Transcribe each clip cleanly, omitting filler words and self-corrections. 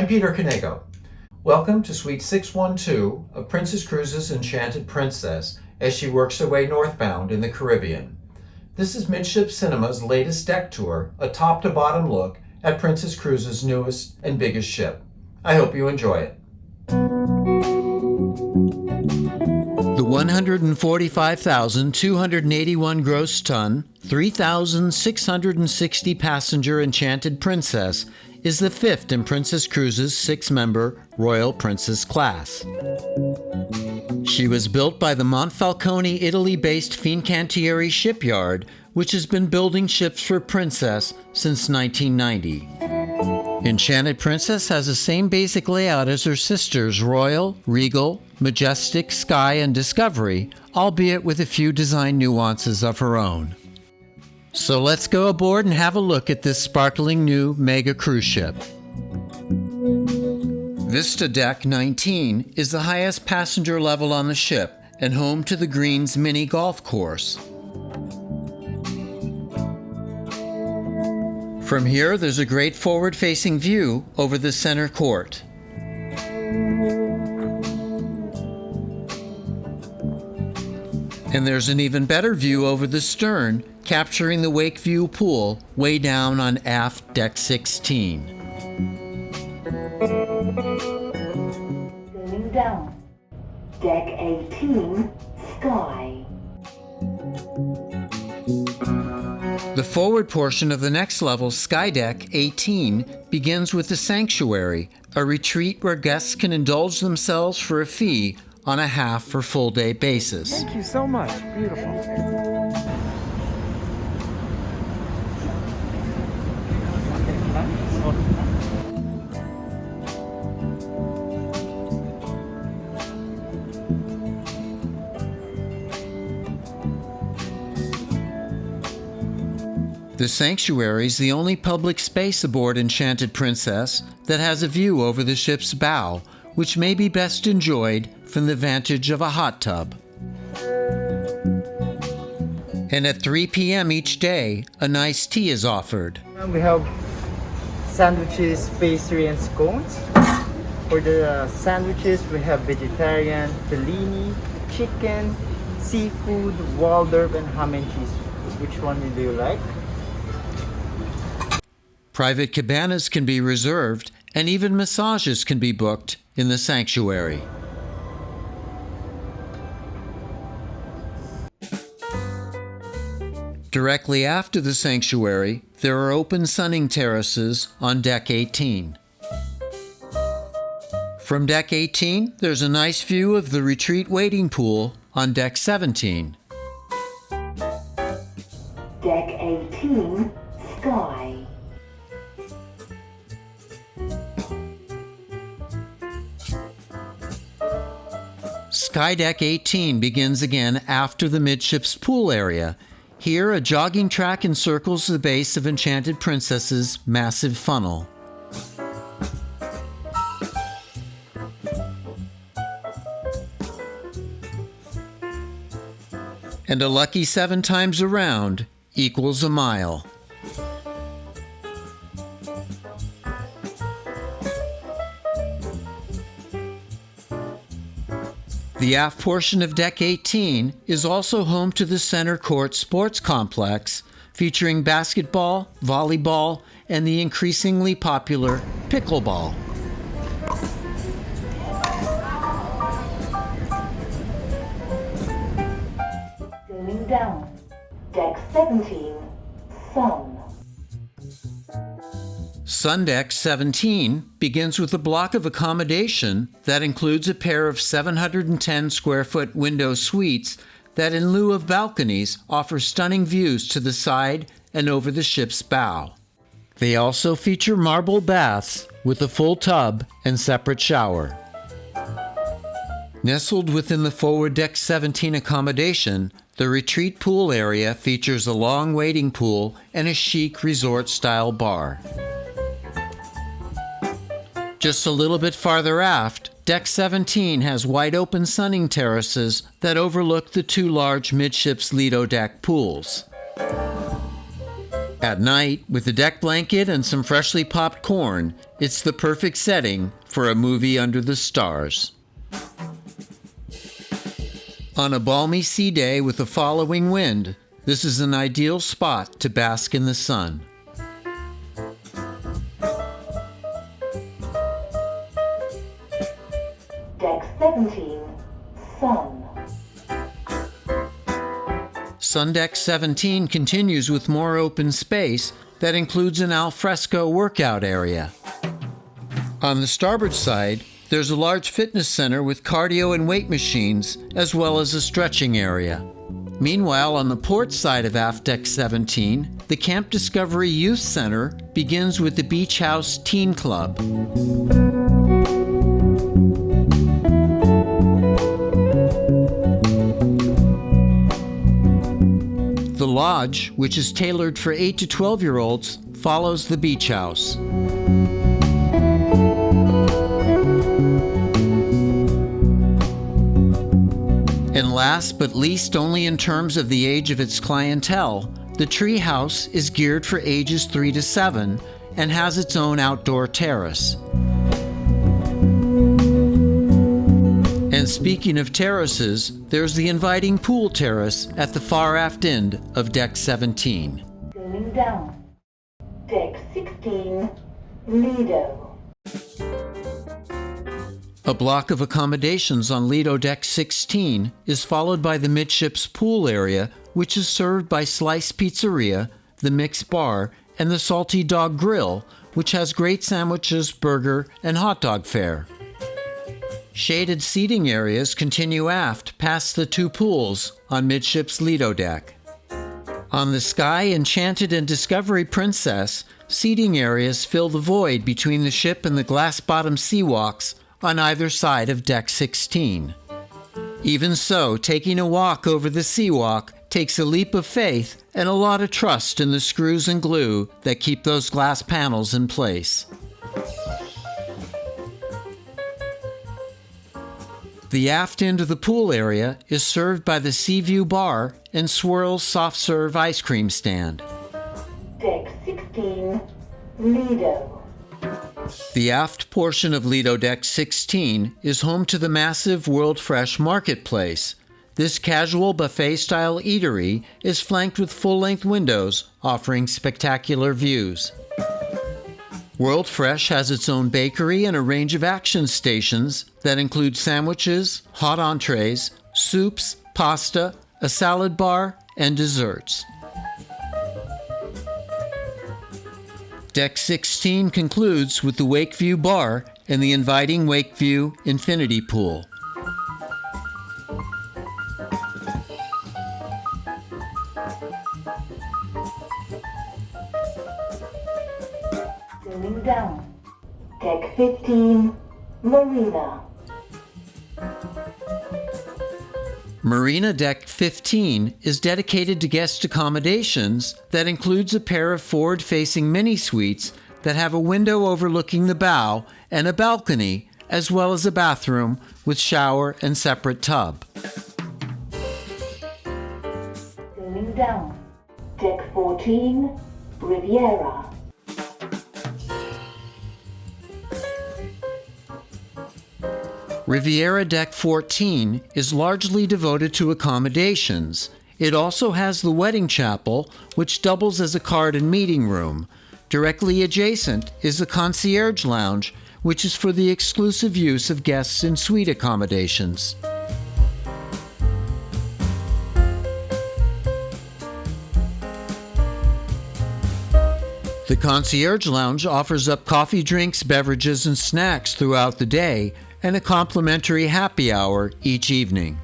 I'm Peter Knego. Welcome to Suite 612 of Princess Cruises' Enchanted Princess as she works her way northbound in the Caribbean. This is MidShipCinema's latest deck tour, a top-to-bottom look at Princess Cruises' newest and biggest ship. I hope you enjoy it. The 145,281 gross ton, 3,660 passenger Enchanted Princess is the fifth in Princess Cruises' six-member Royal Princess class. She was built by the Monfalcone, Italy-based Fincantieri shipyard, which has been building ships for Princess since 1990. Enchanted Princess has the same basic layout as her sisters Royal, Regal, Majestic, Sky, and Discovery, albeit with a few design nuances of her own. So let's go aboard and have a look at this sparkling new mega cruise ship. Vista Deck 19 is the highest passenger level on the ship and home to the Greens mini golf course. From here, there's a great forward-facing view over the center court. And there's an even better view over the stern, capturing the wake view pool way down on aft deck 16. Going down. Deck 18, Sky. The forward portion of the next level, Sky Deck 18, begins with the Sanctuary, a retreat where guests can indulge themselves for a fee on a half or full day basis. Thank you so much. Beautiful. The Sanctuary is the only public space aboard Enchanted Princess that has a view over the ship's bow, which may be best enjoyed from the vantage of a hot tub. And at 3 p.m. each day, a nice tea is offered. We have sandwiches, pastry, and scones. For the sandwiches, we have vegetarian, fellini, chicken, seafood, Waldorf, and ham and cheese. Which one do you like? Private cabanas can be reserved, and even massages can be booked in the Sanctuary. Directly after the Sanctuary, there are open sunning terraces on Deck 18. From Deck 18, there's a nice view of the retreat waiting pool on Deck 17. Deck 18, Sky. Sky Deck 18 begins again after the midships pool area. Here, a jogging track encircles the base of Enchanted Princess's massive funnel. And a lucky 7 times around equals a mile. The aft portion of Deck 18 is also home to the Center Court Sports Complex, featuring basketball, volleyball, and the increasingly popular pickleball. Going down. Deck 17, Sun. Sun Deck 17 begins with a block of accommodation that includes a pair of 710 square foot window suites that, in lieu of balconies, offer stunning views to the side and over the ship's bow. They also feature marble baths with a full tub and separate shower. Nestled within the forward Deck 17 accommodation, the retreat pool area features a long waiting pool and a chic resort-style bar. Just a little bit farther aft, Deck 17 has wide-open sunning terraces that overlook the 2 large midships Lido deck pools. At night, with a deck blanket and some freshly popped corn, it's the perfect setting for a movie under the stars. On a balmy sea day with a following wind, this is an ideal spot to bask in the sun. Deck 17, Sun. Sun Deck 17 continues with more open space that includes an alfresco workout area. On the starboard side, there's a large fitness center with cardio and weight machines, as well as a stretching area. Meanwhile, on the port side of Aft Deck 17, the Camp Discovery Youth Center begins with the Beach House Teen Club. The lodge, which is tailored for 8 to 12-year-olds, follows the beach house. And last but least only in terms of the age of its clientele, the tree house is geared for ages 3 to 7 and has its own outdoor terrace. And speaking of terraces, there's the inviting pool terrace at the far aft end of Deck 17. Going down. Deck 16, Lido. A block of accommodations on Lido Deck 16 is followed by the midships pool area, which is served by Slice Pizzeria, the Mix Bar, and the Salty Dog Grill, which has great sandwiches, burger, and hot dog fare. Shaded seating areas continue aft past the two pools on midships Lido Deck. On the Sky, Enchanted, and Discovery Princess, seating areas fill the void between the ship and the glass-bottom seawalks on either side of Deck 16. Even so, taking a walk over the seawalk takes a leap of faith and a lot of trust in the screws and glue that keep those glass panels in place. The aft end of the pool area is served by the Seaview Bar and Swirl's soft serve ice cream stand. Deck 16, Lido. The aft portion of Lido Deck 16 is home to the massive World Fresh Marketplace. This casual buffet-style eatery is flanked with full-length windows offering spectacular views. World Fresh has its own bakery and a range of action stations that include sandwiches, hot entrees, soups, pasta, a salad bar, and desserts. Deck 16 concludes with the Wakeview Bar and the inviting Wakeview Infinity Pool. Going down. Deck 15, Marina. Marina Deck 15 is dedicated to guest accommodations that includes a pair of forward-facing mini-suites that have a window overlooking the bow and a balcony, as well as a bathroom with shower and separate tub. Going down. Deck 14, Riviera. Riviera Deck 14 is largely devoted to accommodations. It also has the wedding chapel, which doubles as a card and meeting room. Directly adjacent is the concierge lounge, which is for the exclusive use of guests in suite accommodations. The concierge lounge offers up coffee, drinks, beverages, and snacks throughout the day, and a complimentary happy hour each evening.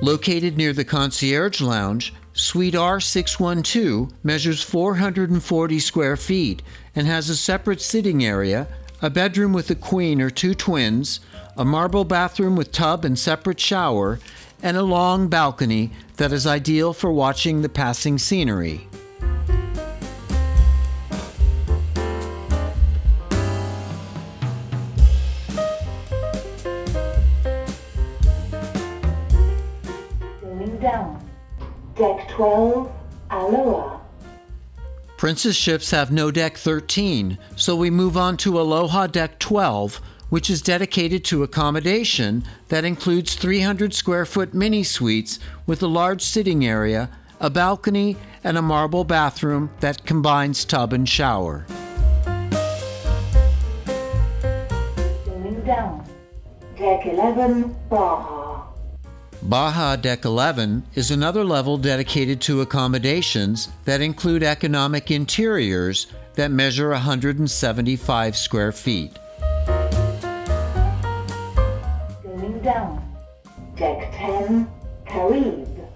Located near the concierge lounge, Suite R612 measures 440 square feet and has a separate sitting area, a bedroom with a queen or two twins, a marble bathroom with tub and separate shower, and a long balcony that is ideal for watching the passing scenery. Deck 12, Aloha. Princess ships have no Deck 13, so we move on to Aloha Deck 12, which is dedicated to accommodation that includes 300 square foot mini suites with a large sitting area, a balcony, and a marble bathroom that combines tub and shower. Going down. Deck 11, Baja. Baja Deck 11 is another level dedicated to accommodations that include economic interiors that measure 175 square feet. Going down. Deck 10, Caribe.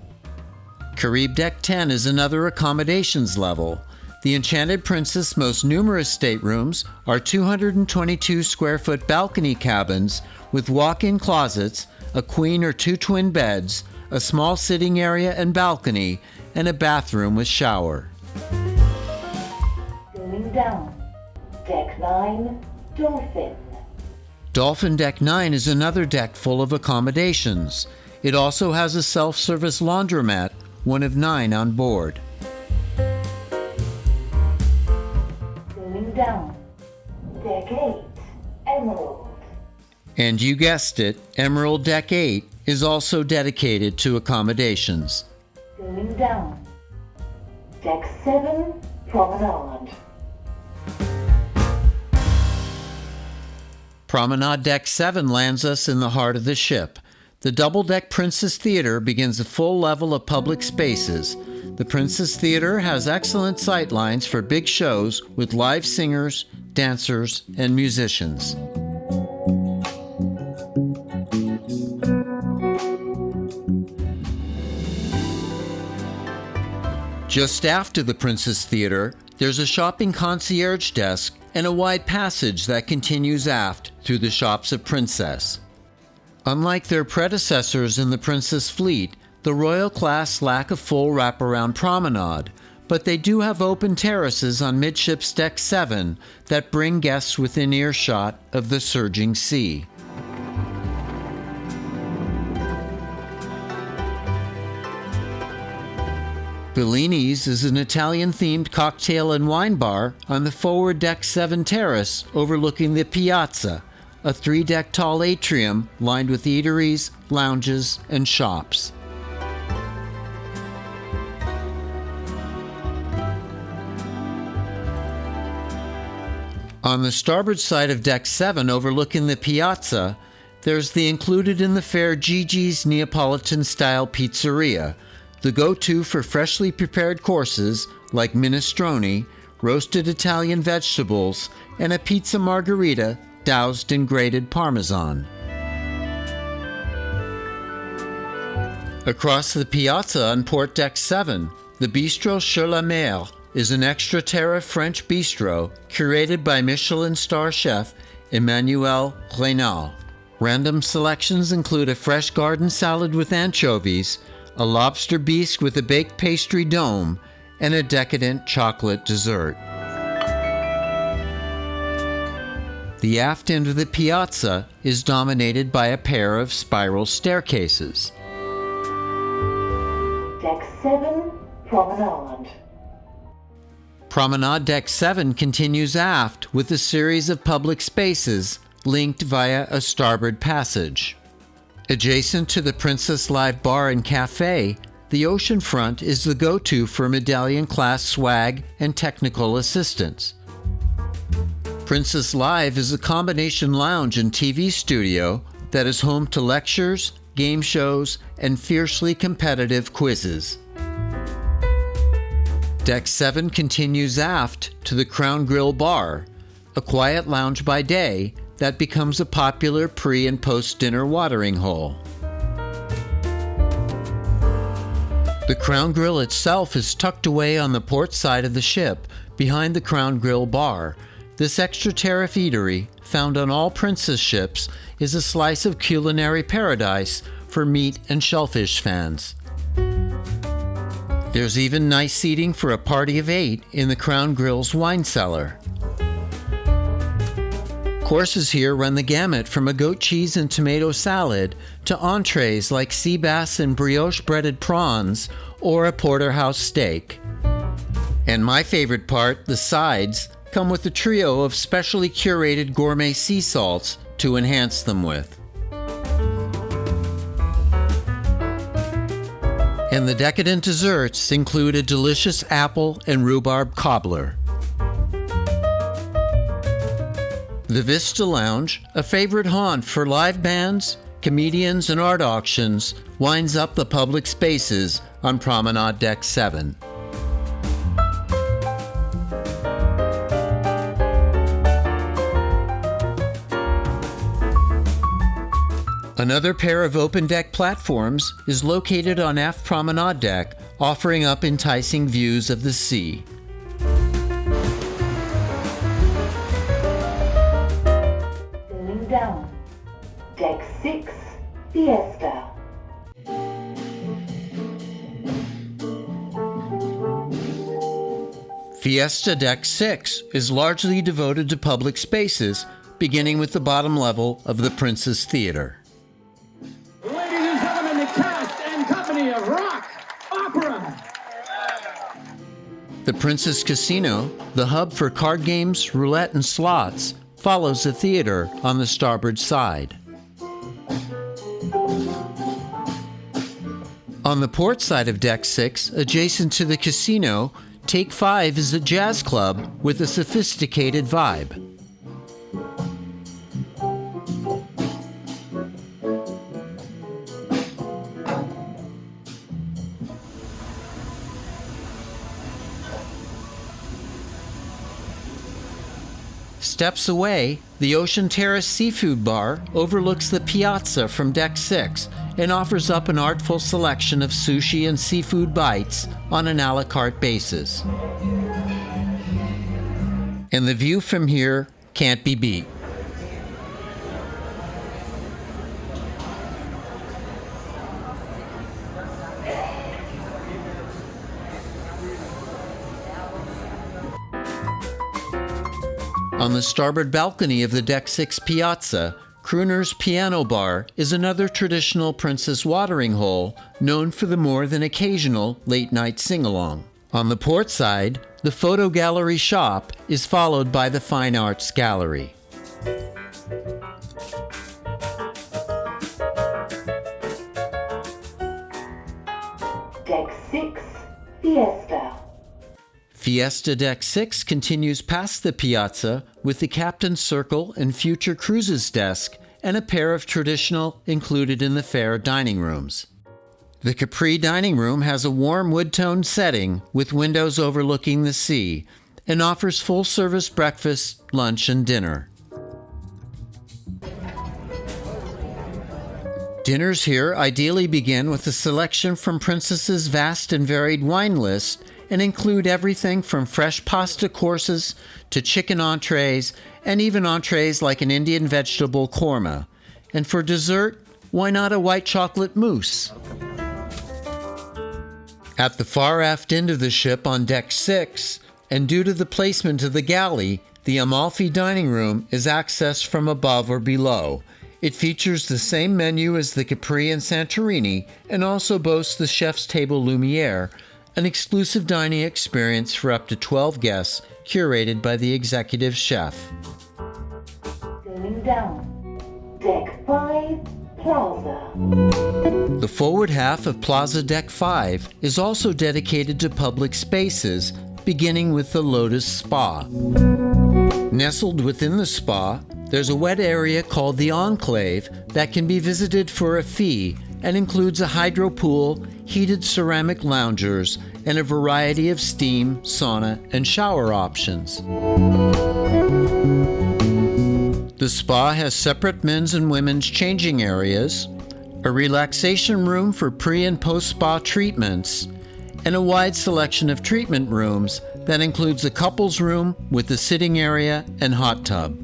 Caribe Deck 10 is another accommodations level. The Enchanted Princess' most numerous staterooms are 222 square foot balcony cabins with walk-in closets, a queen or two twin beds, a small sitting area and balcony, and a bathroom with shower. Going down. Deck 9, Dolphin. Dolphin Deck 9 is another deck full of accommodations. It also has a self-service laundromat, one of 9 on board. Going down. Deck 8, Emerald. And you guessed it, Emerald Deck 8 is also dedicated to accommodations. Going down. Deck 7, Promenade. Promenade Deck 7 lands us in the heart of the ship. The double-deck Princess Theater begins a full level of public spaces. The Princess Theater has excellent sight lines for big shows with live singers, dancers, and musicians. Just after the Princess Theater, there's a shopping concierge desk and a wide passage that continues aft through the shops of Princess. Unlike their predecessors in the Princess fleet, the Royal class lack a full wraparound promenade, but they do have open terraces on Midship's Deck 7 that bring guests within earshot of the surging sea. Bellini's is an Italian-themed cocktail and wine bar on the forward Deck 7 terrace overlooking the Piazza, a 3-deck tall atrium lined with eateries, lounges, and shops. On the starboard side of Deck 7 overlooking the Piazza, there's the included in the fare Gigi's Neapolitan-style pizzeria, the go-to for freshly prepared courses like minestrone, roasted Italian vegetables, and a pizza margherita doused in grated Parmesan. Across the piazza on Port Deck 7, the Bistro Sur la Mer is an extra-terra French bistro curated by Michelin star chef Emmanuel Reynal. Random selections include a fresh garden salad with anchovies, a lobster bisque with a baked pastry dome, and a decadent chocolate dessert. The aft end of the piazza is dominated by a pair of spiral staircases. Deck 7, Promenade. Promenade Deck 7 continues aft with a series of public spaces linked via a starboard passage. Adjacent to the Princess Live Bar and Cafe, the ocean front is the go-to for medallion-class swag and technical assistance. Princess Live is a combination lounge and TV studio that is home to lectures, game shows, and fiercely competitive quizzes. Deck 7 continues aft to the Crown Grill Bar, a quiet lounge by day that becomes a popular pre- and post-dinner watering hole. The Crown Grill itself is tucked away on the port side of the ship, behind the Crown Grill Bar. This extra-terra eatery, found on all Princess ships, is a slice of culinary paradise for meat and shellfish fans. There's even nice seating for a party of 8 in the Crown Grill's wine cellar. Courses here run the gamut from a goat cheese and tomato salad to entrees like sea bass and brioche breaded prawns or a porterhouse steak. And my favorite part, the sides, come with a trio of specially curated gourmet sea salts to enhance them with. And the decadent desserts include a delicious apple and rhubarb cobbler. The Vista Lounge, a favorite haunt for live bands, comedians, and art auctions, winds up the public spaces on Promenade Deck 7. Another pair of open deck platforms is located on aft promenade deck, offering up enticing views of the sea. Going down. Deck 6, Fiesta. Fiesta Deck 6 is largely devoted to public spaces, beginning with the bottom level of the Princess Theater. Ladies and gentlemen, the cast and company of Rock Opera. The Princess Casino, the hub for card games, roulette, and slots, follows the theater on the starboard side. On the port side of Deck 6, adjacent to the casino, Take 5 is a jazz club with a sophisticated vibe. Steps away, the Ocean Terrace Seafood Bar overlooks the piazza from Deck 6 and offers up an artful selection of sushi and seafood bites on an a la carte basis. And the view from here can't be beat. On the starboard balcony of the Deck 6 piazza, Crooner's Piano Bar is another traditional Princess watering hole known for the more than occasional late-night sing-along. On the port side, the Photo Gallery shop is followed by the Fine Arts Gallery. Deck 6, Fiesta. Fiesta Deck 6 continues past the piazza with the Captain's Circle and Future Cruises desk and a pair of traditional included in the fare dining rooms. The Capri dining room has a warm wood-toned setting with windows overlooking the sea and offers full-service breakfast, lunch, and dinner. Dinners here ideally begin with a selection from Princess's vast and varied wine list and include everything from fresh pasta courses to chicken entrees and even entrees like an Indian vegetable korma. And for dessert, why not a white chocolate mousse? At the far aft end of the ship on Deck 6, and due to the placement of the galley, the Amalfi dining room is accessed from above or below. It features the same menu as the Capri and Santorini and also boasts the Chef's Table Lumiere, an exclusive dining experience for up to 12 guests, curated by the executive chef. Going down. Deck 5, Plaza. The forward half of Plaza Deck 5 is also dedicated to public spaces, beginning with the Lotus Spa. Nestled within the spa, there's a wet area called the Enclave that can be visited for a fee and includes a hydro pool, heated ceramic loungers, and a variety of steam, sauna, and shower options. The spa has separate men's and women's changing areas, a relaxation room for pre- and post-spa treatments, and a wide selection of treatment rooms that includes a couples room with a sitting area and hot tub.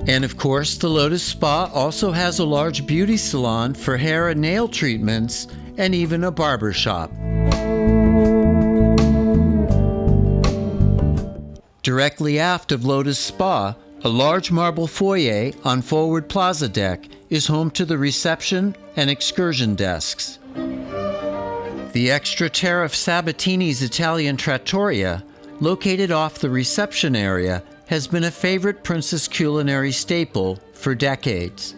And of course, the Lotus Spa also has a large beauty salon for hair and nail treatments and even a barber shop. Directly aft of Lotus Spa, a large marble foyer on forward Plaza deck is home to the reception and excursion desks. The extra tariff Sabatini's Italian Trattoria, located off the reception area, has been a favorite Princess culinary staple for decades.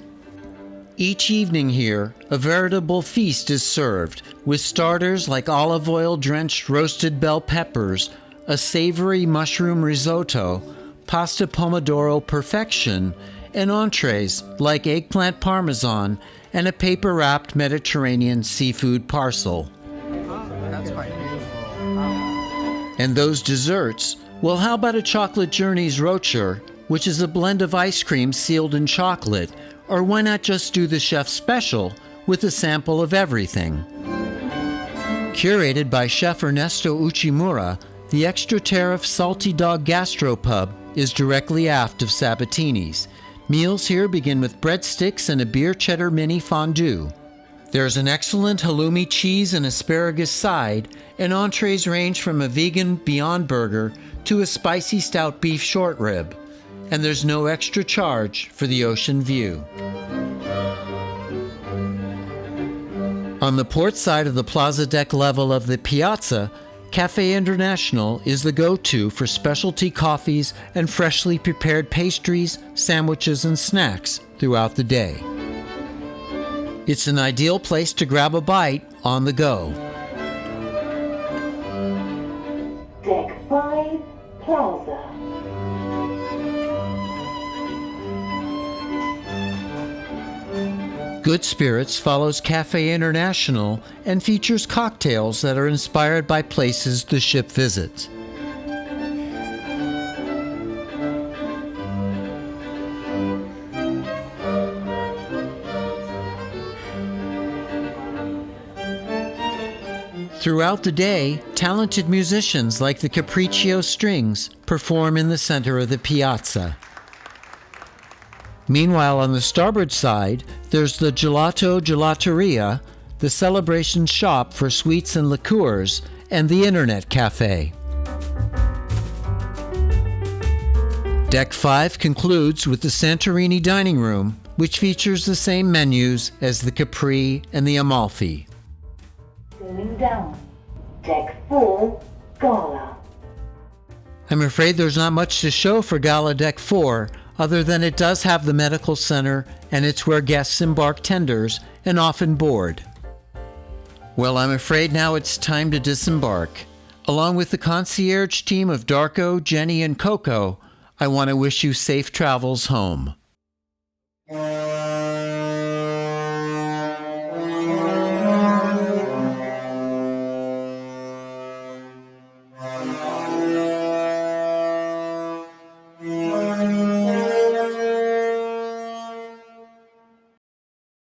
Each evening here, a veritable feast is served, with starters like olive oil-drenched roasted bell peppers, a savory mushroom risotto, pasta pomodoro perfection, and entrees like eggplant parmesan and a paper-wrapped Mediterranean seafood parcel. That's quite beautiful. And those desserts? Well, how about a chocolate journeys rocher, which is a blend of ice cream sealed in chocolate, or why not just do the chef's special with a sample of everything? Curated by Chef Ernesto Uchimura, the extra tariff Salty Dog Gastropub is directly aft of Sabatini's. Meals here begin with breadsticks and a beer cheddar mini fondue. There's an excellent halloumi cheese and asparagus side, and entrees range from a vegan Beyond Burger to a spicy stout beef short rib. And there's no extra charge for the ocean view. On the port side of the Plaza deck level of the Piazza, Cafe International is the go-to for specialty coffees and freshly prepared pastries, sandwiches, and snacks throughout the day. It's an ideal place to grab a bite on the go. Deck 5, Plaza. Good Spirits follows Cafe International and features cocktails that are inspired by places the ship visits. Throughout the day, talented musicians like the Capriccio Strings perform in the center of the piazza. Meanwhile, on the starboard side, there's the Gelato Gelateria, the celebration shop for sweets and liqueurs, and the Internet Cafe. Deck 5 concludes with the Santorini Dining Room, which features the same menus as the Capri and the Amalfi. Going down. Deck 4, Gala. I'm afraid there's not much to show for Gala Deck 4, other than it does have the medical center, and it's where guests embark tenders and often board. Well, I'm afraid now it's time to disembark. Along with the concierge team of Darko, Jenny, and Coco, I want to wish you safe travels home.